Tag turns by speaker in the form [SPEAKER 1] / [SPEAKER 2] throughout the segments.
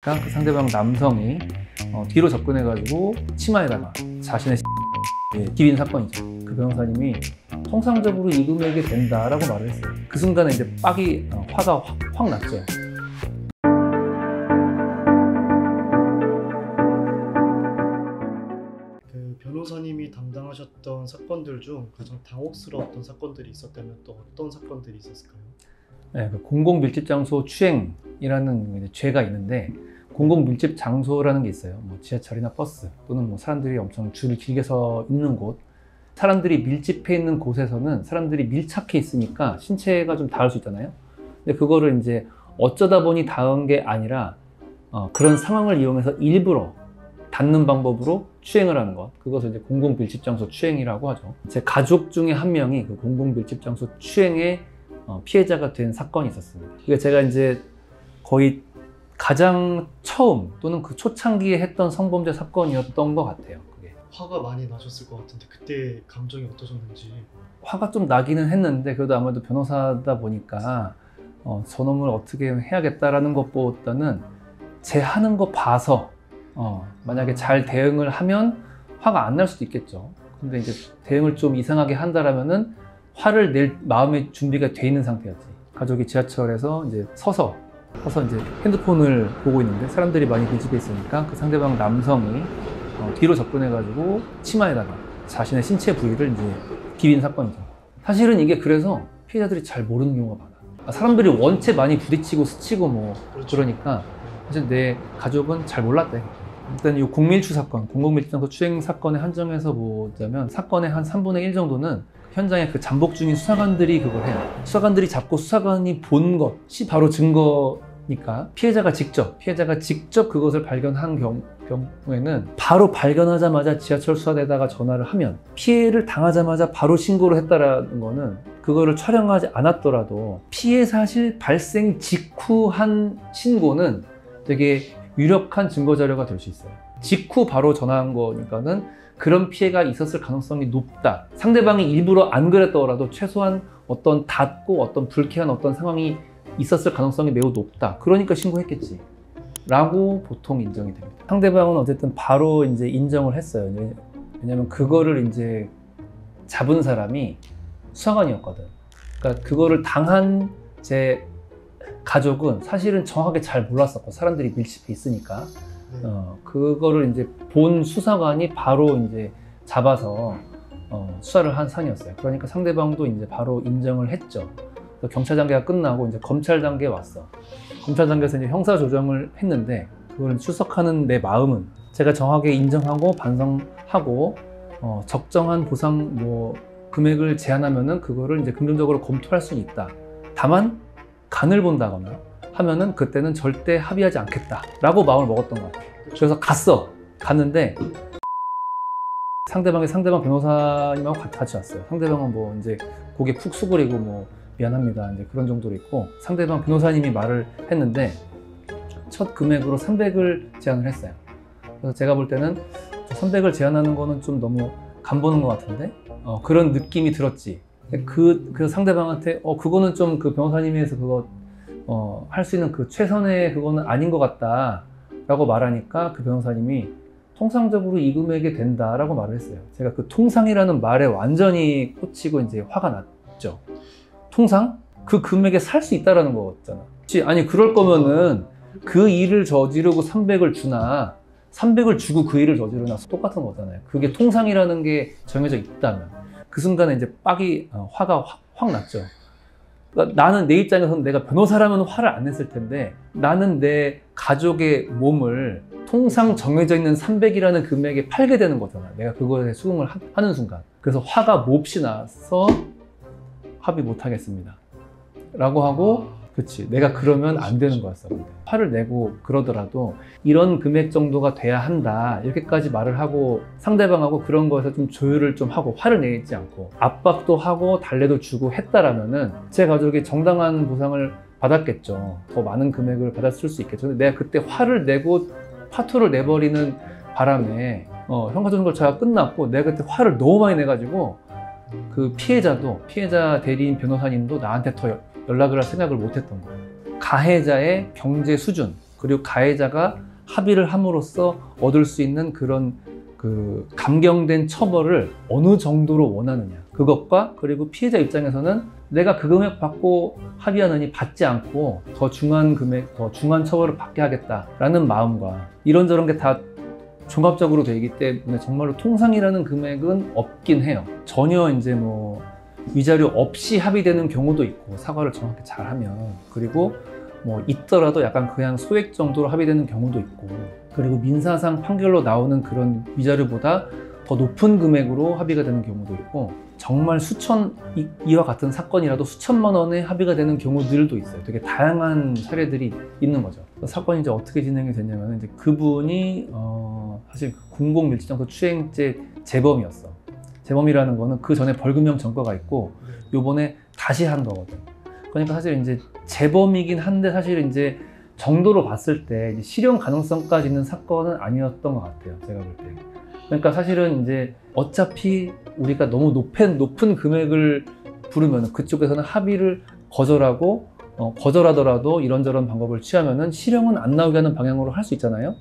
[SPEAKER 1] 그 상대방 남성이 뒤로 접근해가지고 치마에다가 자신의 기린 사건이죠. 그 변호사님이 통상적으로 이 금액이 된다라고 말을 했어요. 그 순간에 이제 빡이 화가 확 났죠.
[SPEAKER 2] 그 변호사님이 담당하셨던 사건들 중 가장 당혹스러웠던 사건들이 있었다면 또 어떤 사건들이 있었을까요?
[SPEAKER 1] 네, 그 공공밀집장소 추행이라는 이제 죄가 있는데, 공공밀집장소라는 게 있어요. 뭐 지하철이나 버스 또는 뭐 사람들이 엄청 줄을 길게 서 있는 곳, 사람들이 밀집해 있는 곳에서는 사람들이 밀착해 있으니까 신체가 좀 닿을 수 있잖아요. 근데 그거를 이제 어쩌다 보니 닿은 게 아니라 그런 상황을 이용해서 일부러 닿는 방법으로 추행을 하는 것, 그것을 이제 공공밀집장소 추행이라고 하죠. 제 가족 중에 한 명이 그 공공밀집장소 추행의 피해자가 된 사건이 있었습니다. 이게 제가 이제 거의 가장 처음 또는 그 초창기에 했던 성범죄 사건이었던 것 같아요. 그게
[SPEAKER 2] 화가 많이 나셨을 것 같은데 그때 감정이 어떠셨는지.
[SPEAKER 1] 화가 좀 나기는 했는데, 그래도 아무래도 변호사다 보니까 저놈을 어떻게 해야겠다라는 것보다는 제 하는 거 봐서 만약에 잘 대응을 하면 화가 안 날 수도 있겠죠. 근데 이제 대응을 좀 이상하게 한다라면은 화를 낼 마음의 준비가 돼 있는 상태였지. 가족이 지하철에서 이제 서서 이제 핸드폰을 보고 있는데 사람들이 많이 밀집해 있으니까 그 상대방 남성이 뒤로 접근해가지고 치마에다가 자신의 신체 부위를 이제 기린 사건이죠. 사실은 이게 그래서 피해자들이 잘 모르는 경우가 많아. 사람들이 원체 많이 부딪히고 스치고 뭐 그러니까 사실 내 가족은 잘 몰랐대. 일단 이 공밀추 사건, 공공밀집장소 추행 사건에 한정해서 보자면 사건의 한 3분의 1 정도는 현장에 그 잠복 중인 수사관들이 그걸 해요. 수사관들이 잡고 수사관이 본 것이 바로 증거니까 피해자가 직접 그것을 발견한 경우에는 바로 발견하자마자 지하철 수사대에다가 전화를 하면, 피해를 당하자마자 바로 신고를 했다라는 거는 그거를 촬영하지 않았더라도 피해 사실 발생 직후 한 신고는 되게 유력한 증거 자료가 될 수 있어요. 직후 바로 전화한 거니까는 그런 피해가 있었을 가능성이 높다. 상대방이 일부러 안 그랬더라도 최소한 어떤 닿고 어떤 불쾌한 어떤 상황이 있었을 가능성이 매우 높다. 그러니까 신고했겠지 라고 보통 인정이 됩니다. 상대방은 어쨌든 바로 이제 인정을 했어요. 왜냐면 그거를 이제 잡은 사람이 수사관이었거든. 그러니까 그거를 당한 제 가족은 사실은 정확하게 잘 몰랐었고, 사람들이 밀집해 있으니까 그거를 이제 본 수사관이 바로 이제 잡아서 수사를 한 상이었어요. 그러니까 상대방도 이제 바로 인정을 했죠. 경찰 단계가 끝나고 이제 검찰 단계에 왔어. 검찰 단계에서 이제 형사 조정을 했는데, 그걸 출석하는 내 마음은 제가 정확하게 인정하고 반성하고 적정한 보상 금액을 제한하면은 그거를 이제 긍정적으로 검토할 수 있다. 다만 간을 본다거나 하면은 그때는 절대 합의하지 않겠다라고 마음을 먹었던 것 같아요. 그래서 갔는데 상대방 변호사님하고 같이 왔어요. 상대방은 뭐 이제 고개 푹 숙이고 뭐 미안합니다 이제 그런 정도로 있고, 상대방 변호사님이 말을 했는데 첫 금액으로 300을 제안을 했어요. 그래서 제가 볼 때는 300을 제안하는 거는 좀 너무 간 보는 것 같은데 그런 느낌이 들었지. 그 상대방한테 그거는 좀 그 변호사님이 해서 그거 할 수 있는 그 최선의 그거는 아닌 것 같다 라고 말하니까 그 변호사님이 통상적으로 이 금액이 된다 라고 말을 했어요. 제가 그 통상이라는 말에 완전히 꽂히고 이제 화가 났죠. 통상? 그 금액에 살 수 있다라는 거잖아. 아니 그럴 거면은 그 일을 저지르고 300을 주나 300을 주고 그 일을 저지르나 똑같은 거잖아요. 그게 통상이라는 게 정해져 있다면. 그 순간에 이제 화가 확 났죠. 그러니까 나는 내 입장에서는 내가 변호사라면 화를 안 냈을 텐데, 나는 내 가족의 몸을 통상 정해져 있는 300이라는 금액에 팔게 되는 거잖아. 내가 그거에 수긍을 하는 순간. 그래서 화가 몹시 나서 합의 못 하겠습니다 라고 하고, 그치, 내가 그러면 안 되는 거였어. 근데 화를 내고 그러더라도 이런 금액 정도가 돼야 한다 이렇게까지 말을 하고, 상대방하고 그런 거에서 좀 조율을 좀 하고 화를 내지 않고 압박도 하고 달래도 주고 했다라면은 제 가족이 정당한 보상을 받았겠죠. 더 많은 금액을 받았을 수 있겠죠. 근데 내가 그때 화를 내고 파토를 내버리는 바람에 형사조정 절차가 끝났고 내가 그때 화를 너무 많이 내가지고 그 피해자 대리인 변호사님도 나한테 더 연락을 할 생각을 못 했던 거예요. 가해자의 경제 수준, 그리고 가해자가 합의를 함으로써 얻을 수 있는 그런 그 감경된 처벌을 어느 정도로 원하느냐, 그것과 그리고 피해자 입장에서는 내가 그 금액 받고 합의하느니 받지 않고 더 중한 금액, 더 중한 처벌을 받게 하겠다라는 마음과 이런저런 게 다 종합적으로 되기 때문에 정말로 통상이라는 금액은 없긴 해요. 전혀 이제 뭐 위자료 없이 합의되는 경우도 있고, 사과를 정확히 잘하면. 그리고 뭐 있더라도 약간 그냥 소액 정도로 합의되는 경우도 있고, 그리고 민사상 판결로 나오는 그런 위자료보다 더 높은 금액으로 합의가 되는 경우도 있고, 정말 수천, 이와 같은 사건이라도 수천만 원에 합의가 되는 경우들도 있어요. 되게 다양한 사례들이 있는 거죠. 사건이 이제 어떻게 진행이 됐냐면, 이제 그분이 사실 공공밀집장소 추행죄 재범이었어. 재범이라는 거는 그 전에 벌금형 전과가 있고 요번에 다시 한 거거든. 그러니까 사실 이제 재범이긴 한데 사실 이제 정도로 봤을 때 이제 실형 가능성까지 있는 사건은 아니었던 것 같아요, 제가 볼 때. 그러니까 사실은 이제 어차피 우리가 너무 높은 금액을 부르면 그쪽에서는 합의를 거절하고 거절하더라도 이런저런 방법을 취하면은 실형은 안 나오게 하는 방향으로 할 수 있잖아요.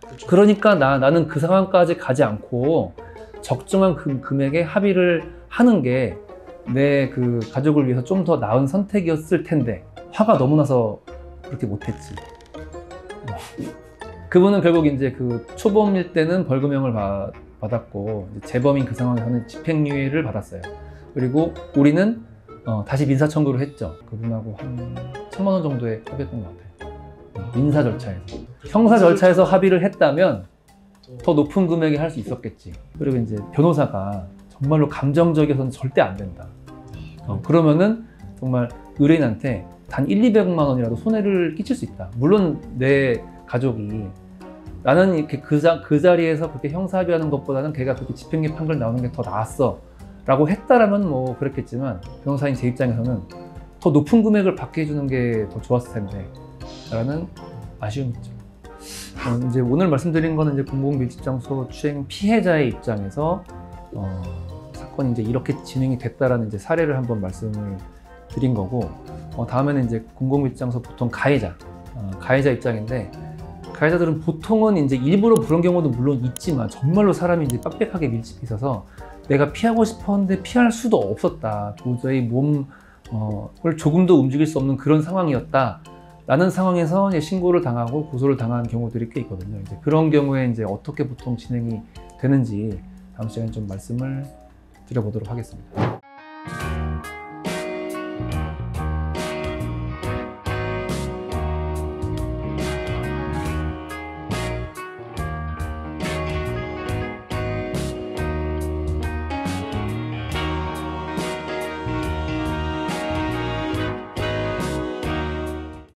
[SPEAKER 2] 그렇죠.
[SPEAKER 1] 그러니까 나는 그 상황까지 가지 않고 적정한 금액에 합의를 하는 게 내 그 가족을 위해서 좀 더 나은 선택이었을 텐데 화가 너무 나서 그렇게 못했지. 그분은 결국 이제 그 초범일 때는 벌금형을 받았고 이제 재범인 그 상황에서는 집행유예를 받았어요. 그리고 우리는 다시 민사 청구를 했죠. 그분하고 한 1,000만 원 정도에 합의했던 것 같아요. 민사 절차에서. 형사 절차에서 합의를 했다면 더 높은 금액에 할 수 있었겠지. 그리고 이제 변호사가 정말로 감정적이어서는 절대 안 된다. 그러면은 정말 의뢰인한테 단 200만 원이라도 손해를 끼칠 수 있다. 물론 내 가족이 나는 이렇게 그 자리에서 그렇게 형사 합의하는 것보다는 걔가 그렇게 집행유예 판결 나오는 게 더 나았어 라고 했다라면 뭐 그랬겠지만, 변호사인 제 입장에서는 더 높은 금액을 받게 해주는 게 더 좋았을 텐데 라는 아쉬움이 있죠. 이제 오늘 말씀드린 거는 이제 공공밀집장소 추행 피해자의 입장에서 사건이 이제 이렇게 진행이 됐다라는 이제 사례를 한번 말씀을 드린 거고, 다음에는 이제 공공밀집장소 보통 가해자 입장인데, 가해자들은 보통은 이제 일부러 그런 경우도 물론 있지만 정말로 사람이 이제 빡빡하게 밀집해 있어서 내가 피하고 싶었는데 피할 수도 없었다. 도저히 몸을 조금도 움직일 수 없는 그런 상황이었다. 라는 상황에서 이제 신고를 당하고 고소를 당한 경우들이 꽤 있거든요. 이제 그런 경우에 이제 어떻게 보통 진행이 되는지 다음 시간에 좀 말씀을 드려보도록 하겠습니다.